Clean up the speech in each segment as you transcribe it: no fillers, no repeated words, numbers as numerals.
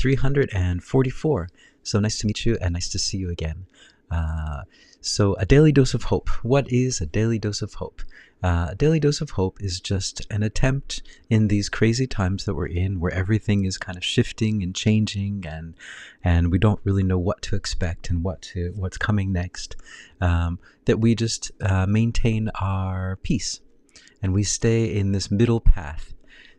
344. So nice to meet you and nice to see you again. So a daily dose of hope. What is a daily dose of hope? A daily dose of hope is just an attempt in these crazy times that we're in, where everything is kind of shifting and changing, and we don't really know what to expect and what's coming next. That we just maintain our peace, and we stay in this middle path.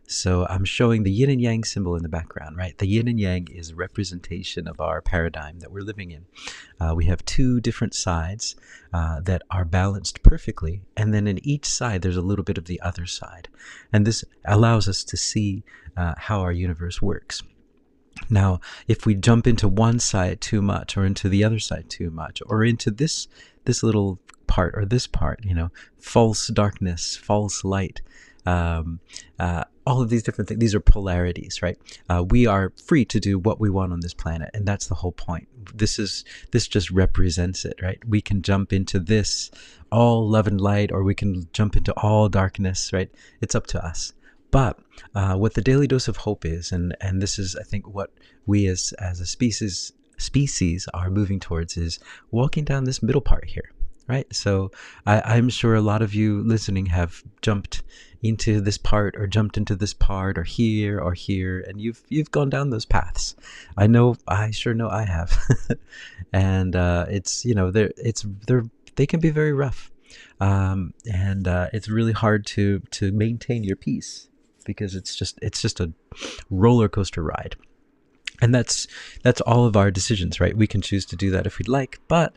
So I'm showing the yin and yang symbol in the background, right? The yin and yang is a representation of our paradigm that we're living in. We have two different sides that are balanced perfectly, and then in each side there's a little bit of the other side. And this allows us to see how our universe works. Now, if we jump into one side too much, or into the other side too much, or into this little part or this part, false darkness, false light, all of these different things, these are polarities, right? We are free to do what we want on this planet, and that's the whole point. This just represents it, right? We can jump into this all love and light, or we can jump into all darkness, right? It's up to us. But what the daily dose of hope is, and this is, I think, what we as a species are moving towards, is walking down this middle part here. Right, so I'm sure a lot of you listening have jumped into this part, or jumped into this part, or here, and you've gone down those paths. I sure know I have, and it's they can be very rough, and it's really hard to maintain your peace, because it's just a roller coaster ride. And that's all of our decisions, right? We can choose to do that if we'd like, but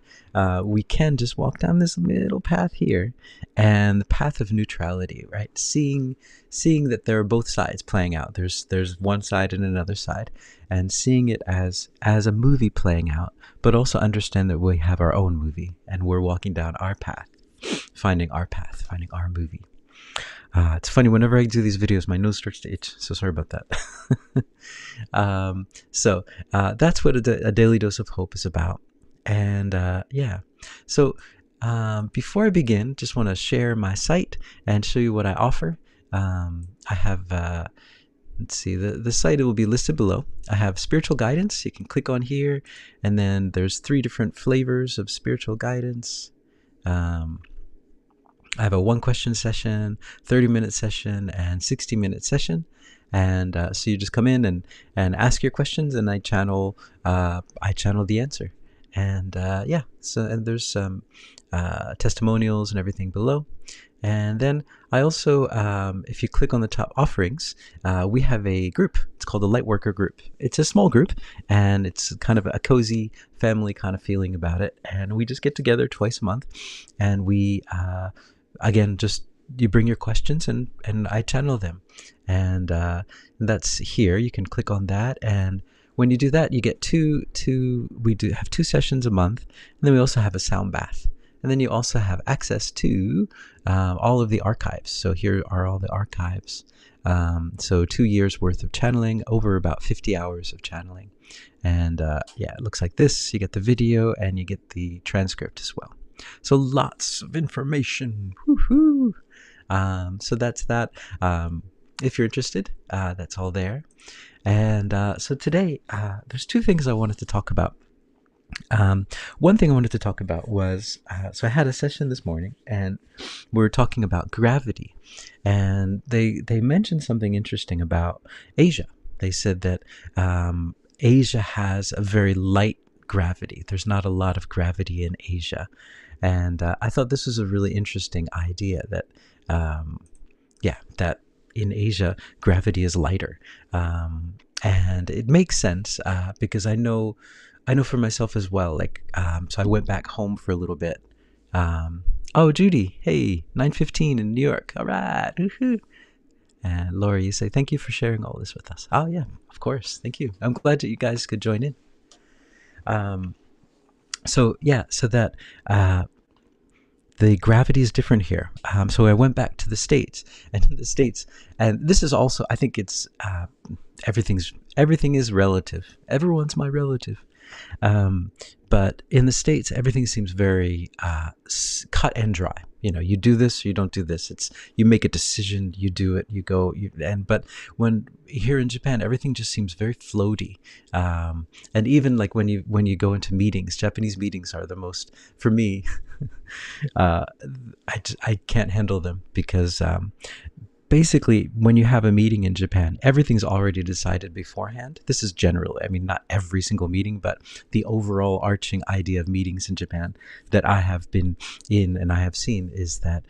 we can just walk down this middle path here, and the path of neutrality, right? Seeing that there are both sides playing out. There's one side and another side, and seeing it as a movie playing out, but also understand that we have our own movie, and we're walking down our path, finding our path, finding our movie. It's funny, whenever I do these videos, my nose starts to itch, so sorry about that. So that's what a daily dose of hope is about. And yeah, so before I begin, just want to share my site and show you what I offer. I have, let's see, the site will be listed below. I have spiritual guidance. You can click on here, and then there's 3 different flavors of spiritual guidance. I have a 1-question session, 30-minute session, and 60-minute session. And so you just come in and ask your questions, and I channel the answer. And yeah, and there's some testimonials and everything below. And then I also, if you click on the top offerings, we have a group. It's called the Lightworker Group. It's a small group, and it's kind of a cozy family kind of feeling about it. And we just get together twice a month, and we again, just you bring your questions, and I channel them, and that's here. You can click on that, and when you do that, you get we do have 2 sessions a month, and then we also have a sound bath, and then you also have access to all of the archives. So here are all the archives. So 2 years worth of channeling, over about 50 hours of channeling, and yeah, it looks like this. You get the video, and you get the transcript as well. So lots of information. Woohoo! So that's that. If you're interested, that's all there. And so today, there's 2 things I wanted to talk about. One thing I wanted to talk about was, so I had a session this morning, and we were talking about gravity, and they mentioned something interesting about Asia. They said that Asia has a very light gravity. There's not a lot of gravity in Asia. And I thought this was a really interesting idea, that that in Asia gravity is lighter, and it makes sense because I know for myself as well. Like, so I went back home for a little bit. Oh, Judy, hey, 9:15 in New York. All right. Woohoo. And Laura, you say, thank you for sharing all this with us. Oh yeah, of course. Thank you. I'm glad that you guys could join in. So yeah, so that the gravity is different here. So I went back to the States, and in the States, and this is also, I think it's everything is relative. Everyone's my relative. But in the States, everything seems very cut and dry. you do this or you don't do this. It's, you make a decision, you do it, you go, but when here in Japan, everything just seems very floaty. And even like when you go into meetings, Japanese meetings are the most, for me, I can't handle them because basically, when you have a meeting in Japan, everything's already decided beforehand. This is generally, I mean, not every single meeting, but the overall arching idea of meetings in Japan that I have been in and I have seen is that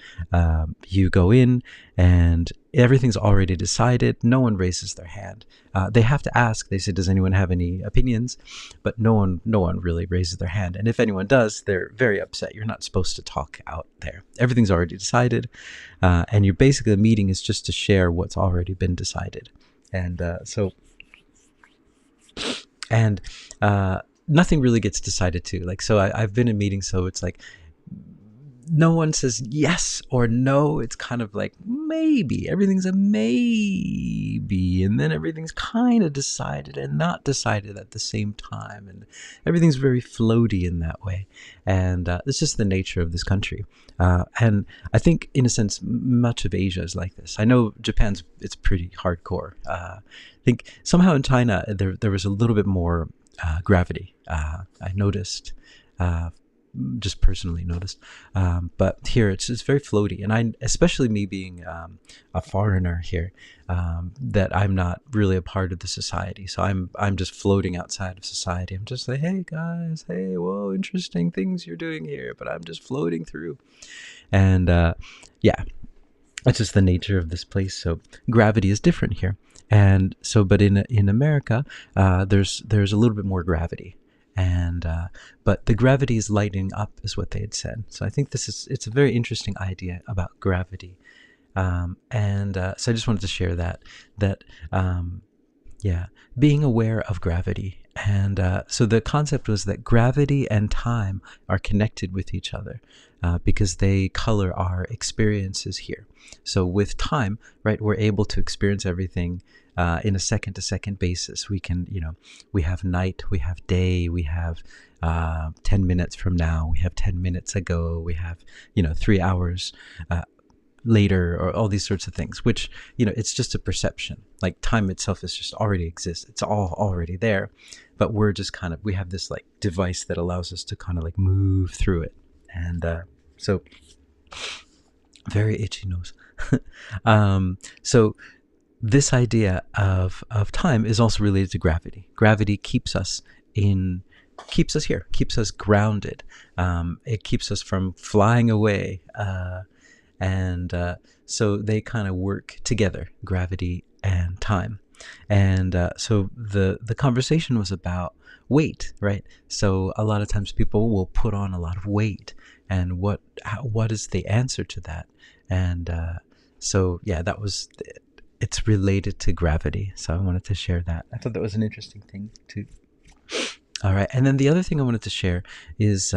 you go in and everything's already decided. No one raises their hand. They have to ask. They say, "Does anyone have any opinions?" But no one really raises their hand. And if anyone does, they're very upset. You're not supposed to talk out there. Everything's already decided, and you're basically, the meeting is just to share what's already been decided. And nothing really gets decided too. Like, so I've been in meetings, so it's like, no one says yes or no. It's kind of like maybe. Everything's a maybe, and then everything's kind of decided and not decided at the same time, and everything's very floaty in that way. And it's just the nature of this country. And I think, in a sense, much of Asia is like this. I know Japan's, it's pretty hardcore. I think somehow in China there was a little bit more gravity. I noticed. Just personally noticed, but here it's very floaty, and especially me being a foreigner here, that I'm not really a part of the society, so I'm just floating outside of society. I'm just like, hey guys, hey, whoa, interesting things you're doing here, but I'm just floating through. And yeah, it's just the nature of this place. So gravity is different here, and so, but in America, there's a little bit more gravity. And but the gravity is lightening up, is what they had said. So I think it's a very interesting idea about gravity. So I just wanted to share that yeah, being aware of gravity. And so the concept was that gravity and time are connected with each other because they color our experiences here. So with time, right, we're able to experience everything in a second-to-second basis. We can, we have night, we have day, we have 10 minutes from now, we have 10 minutes ago, we have, 3 hours later, or all these sorts of things, which, it's just a perception. Like time itself is just already exists. It's all already there, but we're just we have this like device that allows us to kind of like move through it. And so very itchy nose. So this idea of time is also related to gravity. Gravity keeps us here, keeps us grounded. It keeps us from flying away. So they kind of work together, gravity and time. And so the conversation was about weight, right? So a lot of times people will put on a lot of weight, and what is the answer to that? And so yeah, it's related to gravity. So I wanted to share that. I thought that was an interesting thing too. All right, and then the other thing I wanted to share is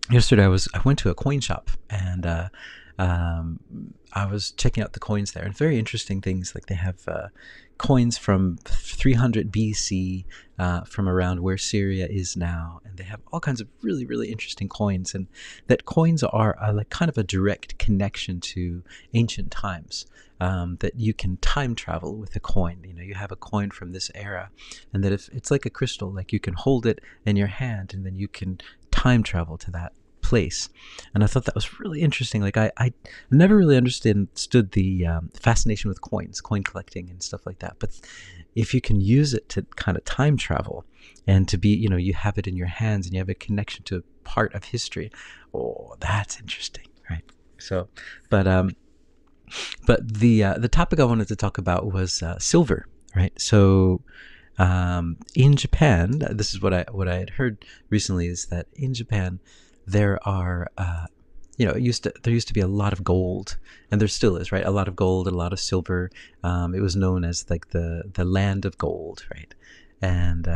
yesterday I went to a coin shop, and I was checking out the coins there, and very interesting things. Like they have coins from 300 BC, from around where Syria is now, and they have all kinds of really, really interesting coins. And that coins are like kind of a direct connection to ancient times. That you can time travel with a coin. You have a coin from this era, and that if it's like a crystal, like you can hold it in your hand, and then you can time travel to that place. And I thought that was really interesting. Like I never really understood the fascination with coins, coin collecting and stuff like that. But if you can use it to kind of time travel, and to be, you have it in your hands and you have a connection to a part of history, oh, that's interesting, right? So, but the topic I wanted to talk about was silver, right? So in Japan, this is what I had heard recently, is that in Japan there are there used to be a lot of gold, and there still is, right? A lot of gold, a lot of silver. It was known as like the land of gold, right? And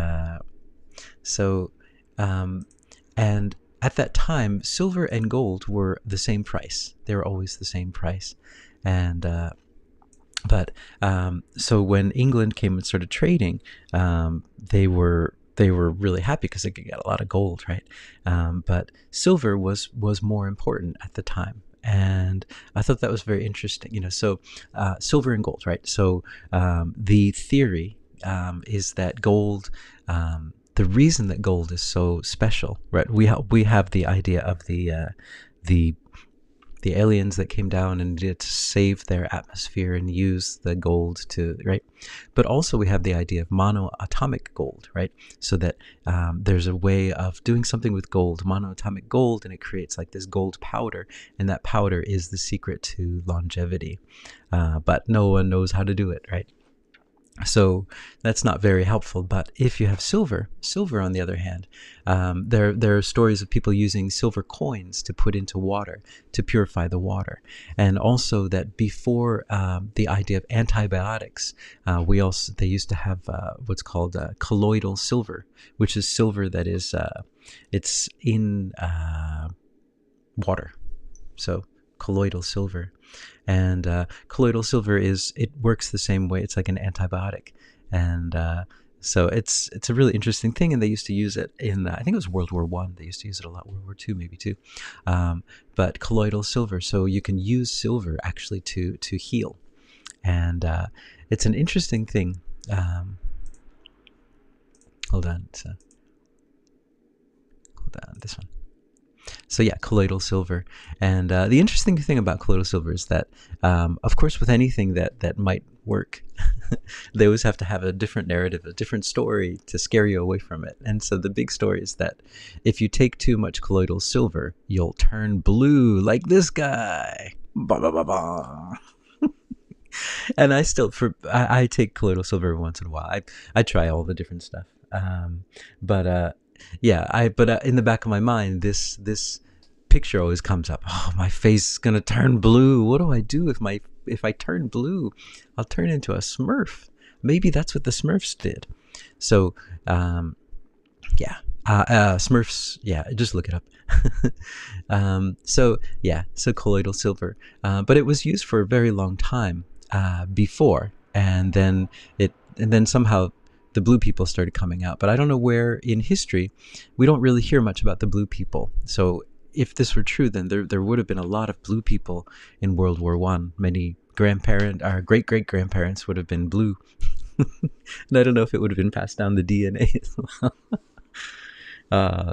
and at that time, silver and gold were the same price. They were always the same price. And so when England came and started trading, they were really happy because they could get a lot of gold, right? But silver was more important at the time. And I thought that was very interesting. So silver and gold, right? So the theory is that gold. The reason that gold is so special, right? We have the idea of the the aliens that came down and did to save their atmosphere and use the gold to, right? But also we have the idea of monoatomic gold, right? So that there's a way of doing something with gold, monoatomic gold, and it creates like this gold powder, and that powder is the secret to longevity. But no one knows how to do it, right? So that's not very helpful. But if you have silver on the other hand, there are stories of people using silver coins to put into water to purify the water, and also that before the idea of antibiotics, they used to have what's called colloidal silver, which is silver that is it's in water. So colloidal silver. And colloidal silver it works the same way. It's like an antibiotic, and so it's a really interesting thing. And they used to use it in I think it was World War I. They used to use it a lot. World War II maybe too, but colloidal silver. So you can use silver actually to heal, and it's an interesting thing. Hold on, this one. So yeah, colloidal silver. And the interesting thing about colloidal silver is that, of course, with anything that might work, they always have to have a different narrative, a different story to scare you away from it. And so the big story is that if you take too much colloidal silver, you'll turn blue like this guy. Bah, bah, bah, bah. And I take colloidal silver once in a while. I try all the different stuff. But in the back of my mind, this picture always comes up. Oh, my face is gonna turn blue. What do I do if I turn blue? I'll turn into a Smurf. Maybe that's what the Smurfs did. So Smurfs. Yeah, just look it up. So colloidal silver, but it was used for a very long time before, and then somehow the blue people started coming out. But I don't know where in history we don't really hear much about the blue people. So if this were true, then there would have been a lot of blue people in World War I. Many great-great-grandparents would have been blue. And I don't know if it would have been passed down the DNA as well.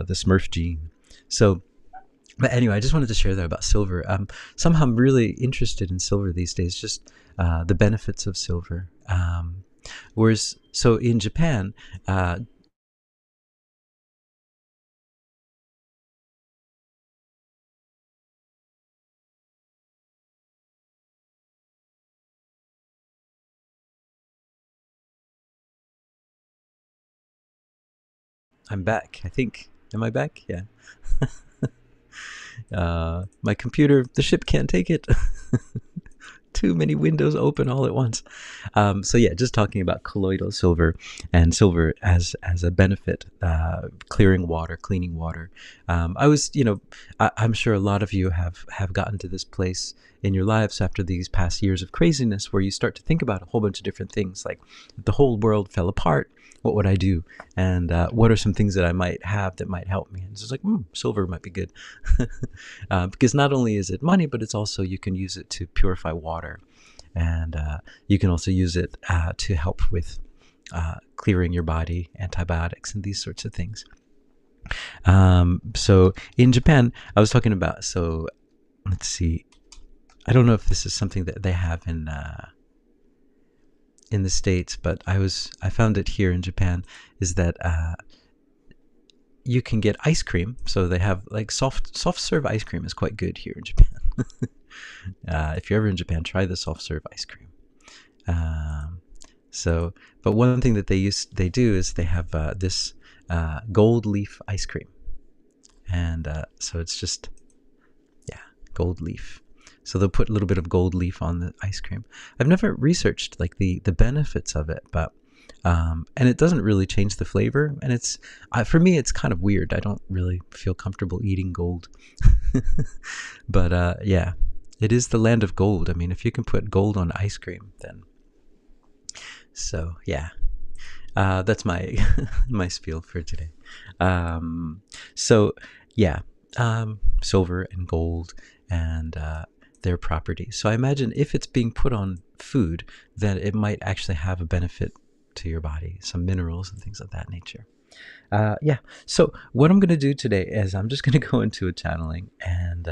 The Smurf gene. So, but anyway, I just wanted to share that about silver. Somehow I'm really interested in silver these days, just the benefits of silver. So in Japan, I'm back, I think. Am I back? Yeah. My computer, the ship can't take it. Too many windows open all at once. So yeah, just talking about colloidal silver and silver as a benefit, clearing water, cleaning water. I'm sure a lot of you have gotten to this place in your lives after these past years of craziness where you start to think about a whole bunch of different things, like if the whole world fell apart, what would I do? And what are some things that I might have that might help me? And it's just like, silver might be good. Because not only is it money, but it's also, you can use it to purify water. And you can also use it to help with clearing your body, antibiotics, and these sorts of things. So in Japan, I was talking about, so let's see. I don't know if this is something that they have in the States, but I found it here in Japan, is that you can get ice cream. So they have like soft serve ice cream is quite good here in Japan. If you're ever in Japan, try the soft serve ice cream. But one thing that they do is they have this gold leaf ice cream, and so it's just gold leaf. So they'll put a little bit of gold leaf on the ice cream. I've never researched like the benefits of it, but and it doesn't really change the flavor. And it's for me, it's kind of weird. I don't really feel comfortable eating gold. But yeah, it is the land of gold. I mean, if you can put gold on ice cream, then so yeah. That's my my spiel for today. So yeah, silver and gold and their properties. So I imagine if it's being put on food, then it might actually have a benefit to your body, some minerals and things of that nature. Yeah, so what I'm going to do today is I'm just going to go into a channeling, and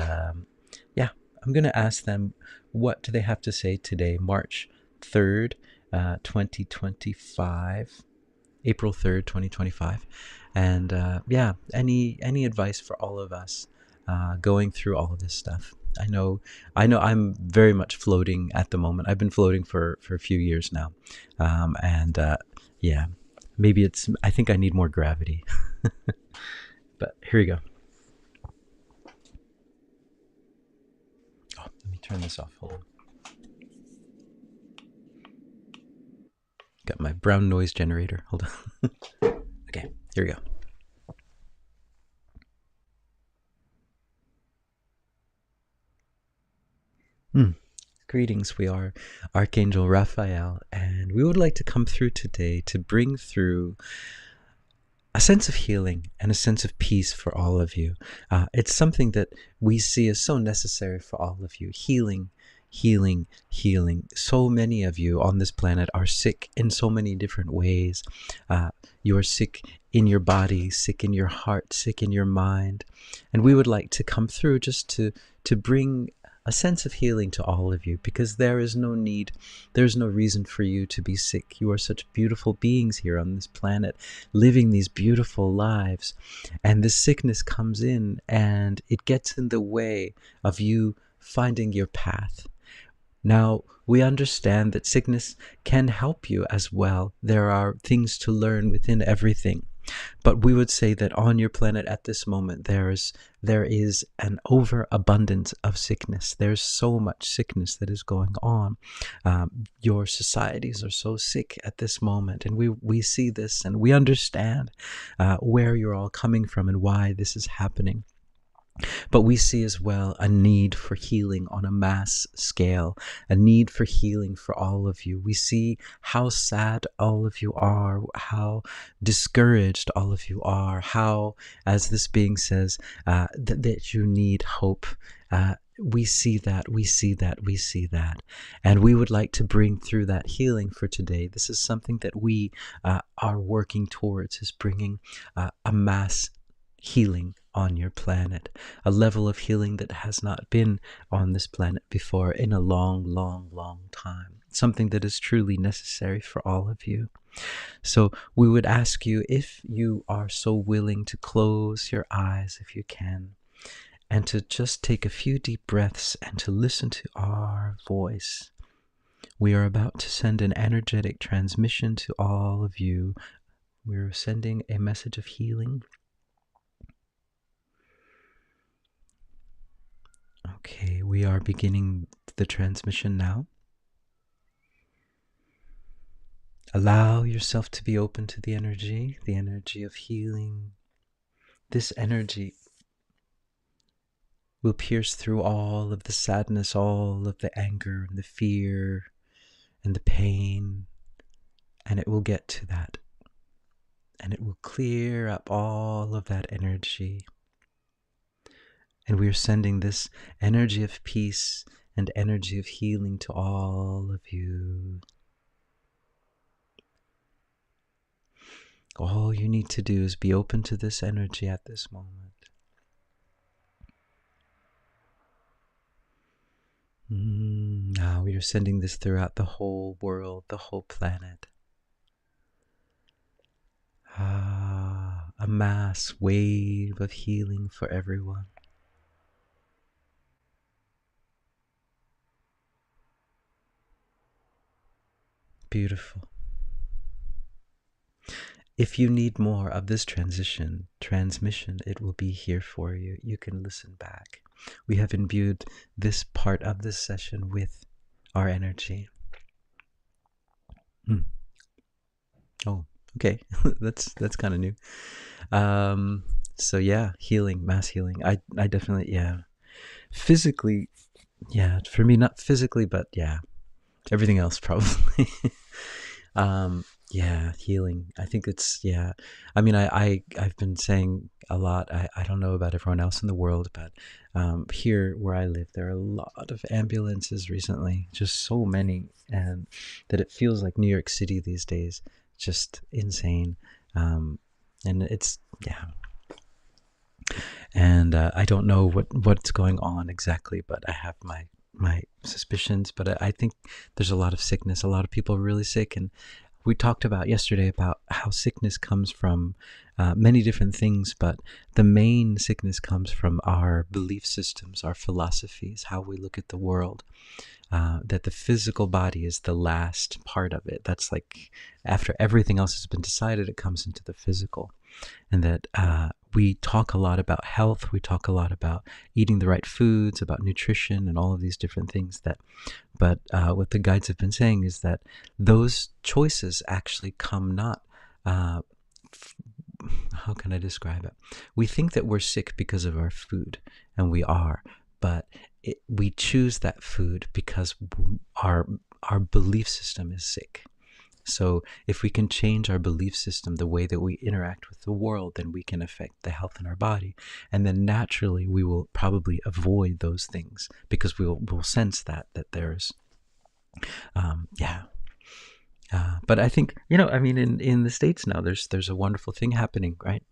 yeah, I'm going to ask them, what do they have to say today, March 3rd, 2025, April 3rd, 2025. And yeah, any advice for all of us going through all of this stuff. I know I'm very much floating at the moment. I've been floating for a few years now. And yeah, maybe I think I need more gravity. But here we go. Oh, let me turn this off. Hold on. Got my brown noise generator. Hold on. Okay, here we go. Greetings, we are Archangel Raphael, and we would like to come through today to bring through a sense of healing and a sense of peace for all of you. It's something that we see as so necessary for all of you. Healing, healing, healing. So many of you on this planet are sick in so many different ways. You are sick in your body, sick in your heart, sick in your mind. And we would like to come through just to bring a sense of healing to all of you, because there is no need, there's no reason for you to be sick. You are such beautiful beings here on this planet, living these beautiful lives. And this sickness comes in and it gets in the way of you finding your path. Now, we understand that sickness can help you as well. There are things to learn within everything. But we would say that on your planet at this moment, there is an overabundance of sickness. There's so much sickness that is going on. Your societies are so sick at this moment, and we see this and we understand where you're all coming from and why this is happening. But we see as well a need for healing on a mass scale, a need for healing for all of you. We see how sad all of you are, how discouraged all of you are, how, as this being says, that you need hope. We see that, we see that, we see that. And we would like to bring through that healing for today. This is something that we are working towards, is bringing a mass healing on your planet, a level of healing that has not been on this planet before in a long, long, long time. Something that is truly necessary for all of you. So we would ask you, if you are so willing, to close your eyes if you can, and to just take a few deep breaths and to listen to our voice. We are about to send an energetic transmission to all of you. We're sending a message of healing. Okay, we are beginning the transmission now. Allow yourself to be open to the energy of healing. This energy will pierce through all of the sadness, all of the anger and the fear and the pain, and it will get to that. And it will clear up all of that energy. And we are sending this energy of peace and energy of healing to all of you. All you need to do is be open to this energy at this moment. Now we are sending this throughout the whole world, the whole planet. A mass wave of healing for everyone. Beautiful. If you need more of this transmission, it will be here for you. You can listen back. We have imbued this part of this session with our energy. Oh, okay. that's kind of new. So yeah, healing, mass healing. I definitely, yeah. Physically, yeah, for me, not physically, but yeah, everything else probably. Yeah, healing. I think it's, yeah. I mean, I've been saying a lot. I don't know about everyone else in the world, but here where I live, there are a lot of ambulances recently, just so many, and that it feels like New York City these days, just insane. And it's, yeah. And I don't know what's going on exactly, but I have my suspicions. But I think there's a lot of sickness. A lot of people are really sick, and we talked about yesterday about how sickness comes from many different things, but the main sickness comes from our belief systems, our philosophies, how we look at the world. That the physical body is the last part of it. That's like after everything else has been decided, it comes into the physical. And that we talk a lot about health. We talk a lot about eating the right foods, about nutrition, and all of these different things. But what the guides have been saying is that those choices actually come not. How can I describe it? We think that we're sick because of our food, and we are, but we choose that food because our belief system is sick. So if we can change our belief system, the way that we interact with the world, then we can affect the health in our body. And then naturally we will probably avoid those things because we'll sense that there's, yeah. But I think, I mean, in the States now, there's a wonderful thing happening, right?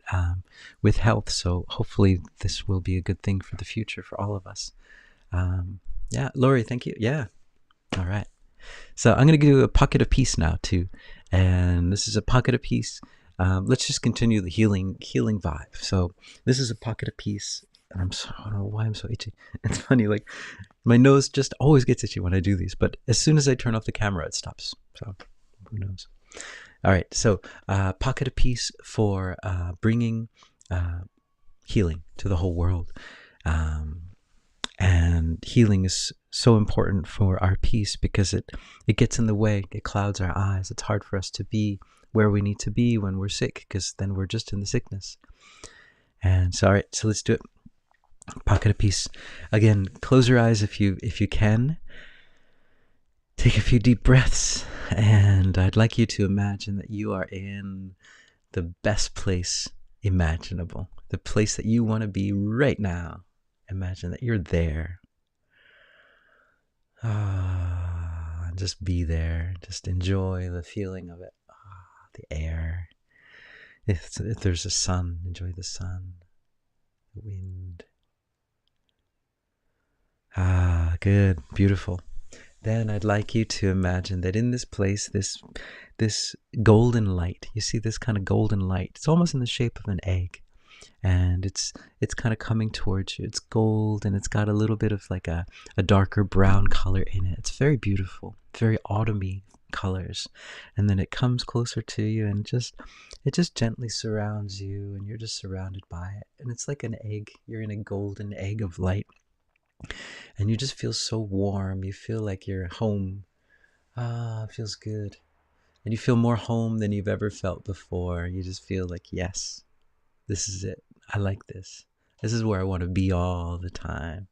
With health. So hopefully this will be a good thing for the future for all of us. Yeah, Lori, thank you. Yeah. All right. So I'm going to do a pocket of peace now too, and this is a pocket of peace. Let's just continue the healing vibe. So this is a pocket of peace, and I don't know why I'm so itchy. It's funny, like my nose just always gets itchy when I do these, but as soon as I turn off the camera, it stops. So who knows? All right. So pocket of peace for bringing healing to the whole world. And healing is so important for our peace because it gets in the way. It clouds our eyes. It's hard for us to be where we need to be when we're sick because then we're just in the sickness. And so, all right, so let's do it. Pocket of peace. Again, close your eyes if you can. Take a few deep breaths, and I'd like you to imagine that you are in the best place imaginable, the place that you want to be right now. Imagine that you're there. And just be there. Just enjoy the feeling of it. The air. If there's a sun, enjoy the sun. The wind. Good. Beautiful. Then I'd like you to imagine that in this place, this golden light, you see this kind of golden light. It's almost in the shape of an egg. And it's kind of coming towards you. It's gold, and it's got a little bit of like a darker brown color in it. It's very beautiful, very autumny colors. And then it comes closer to you, and it just gently surrounds you, and you're just surrounded by it. And it's like an egg. You're in a golden egg of light, and you just feel so warm. You feel like you're home. It feels good. And you feel more home than you've ever felt before. You just feel like, yes, this is it. I like this. This is where I want to be all the time.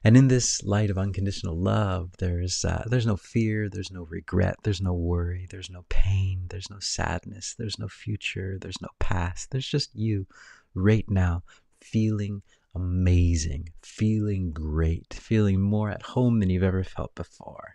And in this light of unconditional love, there's no fear, there's no regret, there's no worry, there's no pain, there's no sadness, there's no future, there's no past. There's just you right now, feeling amazing, feeling great, feeling more at home than you've ever felt before.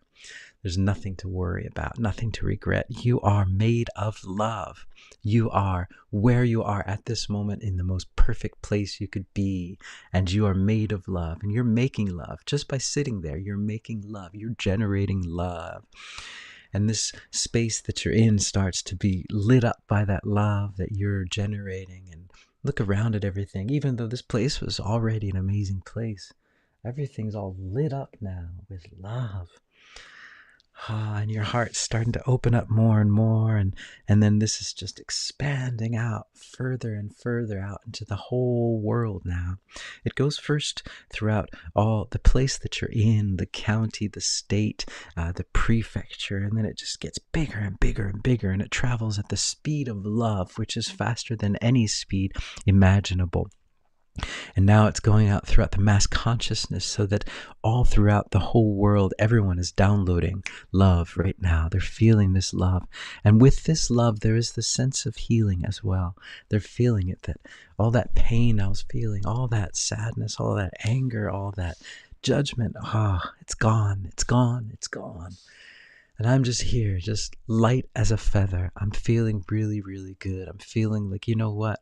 There's nothing to worry about, nothing to regret. You are made of love. You are where you are at this moment in the most perfect place you could be. And you are made of love. And you're making love. Just by sitting there, you're making love. You're generating love. And this space that you're in starts to be lit up by that love that you're generating. And look around at everything. Even though this place was already an amazing place, everything's all lit up now with love. And your heart's starting to open up more and more, and then this is just expanding out further and further out into the whole world now. It goes first throughout all the place that you're in, the county, the state, the prefecture, and then it just gets bigger and bigger and bigger, and it travels at the speed of love, which is faster than any speed imaginable. And now it's going out throughout the mass consciousness, so that all throughout the whole world, everyone is downloading love right now. They're feeling this love. And with this love, there is the sense of healing as well. They're feeling it, that all that pain I was feeling, all that sadness, all that anger, all that judgment, it's gone, it's gone, it's gone. And I'm just here, just light as a feather. I'm feeling really, really good. I'm feeling like, you know what?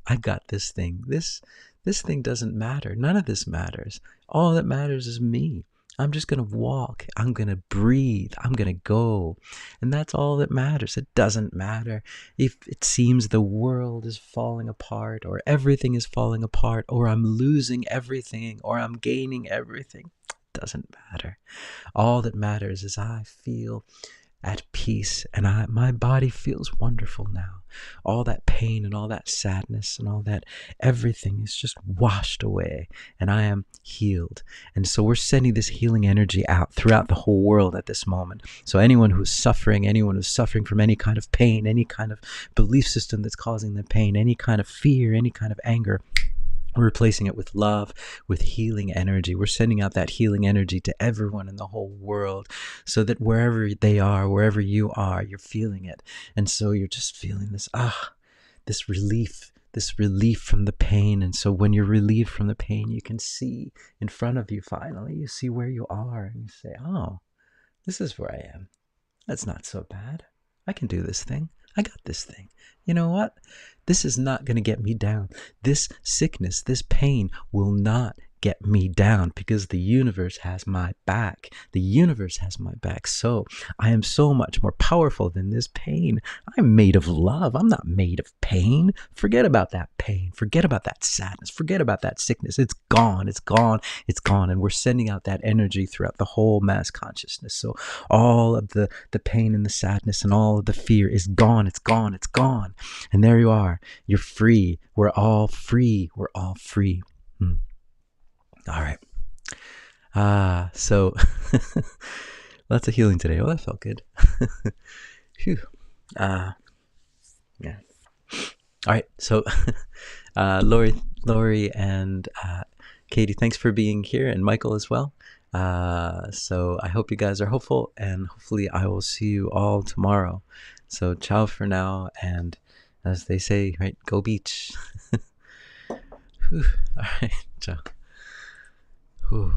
I got this thing. This thing doesn't matter. None of this matters. All that matters is me. I'm just going to walk. I'm going to breathe. I'm going to go. And that's all that matters. It doesn't matter if it seems the world is falling apart, or everything is falling apart, or I'm losing everything, or I'm gaining everything. It doesn't matter. All that matters is I feel at peace, and my body feels wonderful now. All that pain and all that sadness and all that, everything is just washed away, and I am healed. And so we're sending this healing energy out throughout the whole world at this moment. So anyone who's suffering from any kind of pain, any kind of belief system that's causing them pain, any kind of fear, any kind of anger, we're replacing it with love, with healing energy. We're sending out that healing energy to everyone in the whole world, so that wherever they are, wherever you are, you're feeling it. And so you're just feeling this relief from the pain. And so when you're relieved from the pain, you can see in front of you, finally, you see where you are, and you say, oh, this is where I am. That's not so bad. I can do this thing. I got this thing. You know what? This is not going to get me down. This sickness, this pain will not get me down, because the universe has my back. The universe has my back. So I am so much more powerful than this pain. I'm made of love. I'm not made of pain. Forget about that pain. Forget about that sadness. Forget about that sickness. It's gone. It's gone. It's gone. And we're sending out that energy throughout the whole mass consciousness. So all of the pain and the sadness and all of the fear is gone. It's gone. It's gone. And there you are. You're free. We're all free. We're all free. All right. So lots of healing today. Oh, that felt good. Phew. Yeah. All right. So Lori and Katie, thanks for being here, and Michael as well. So I hope you guys are hopeful, and hopefully I will see you all tomorrow. So ciao for now, and as they say, right, go beach. All right. Ciao. Whew.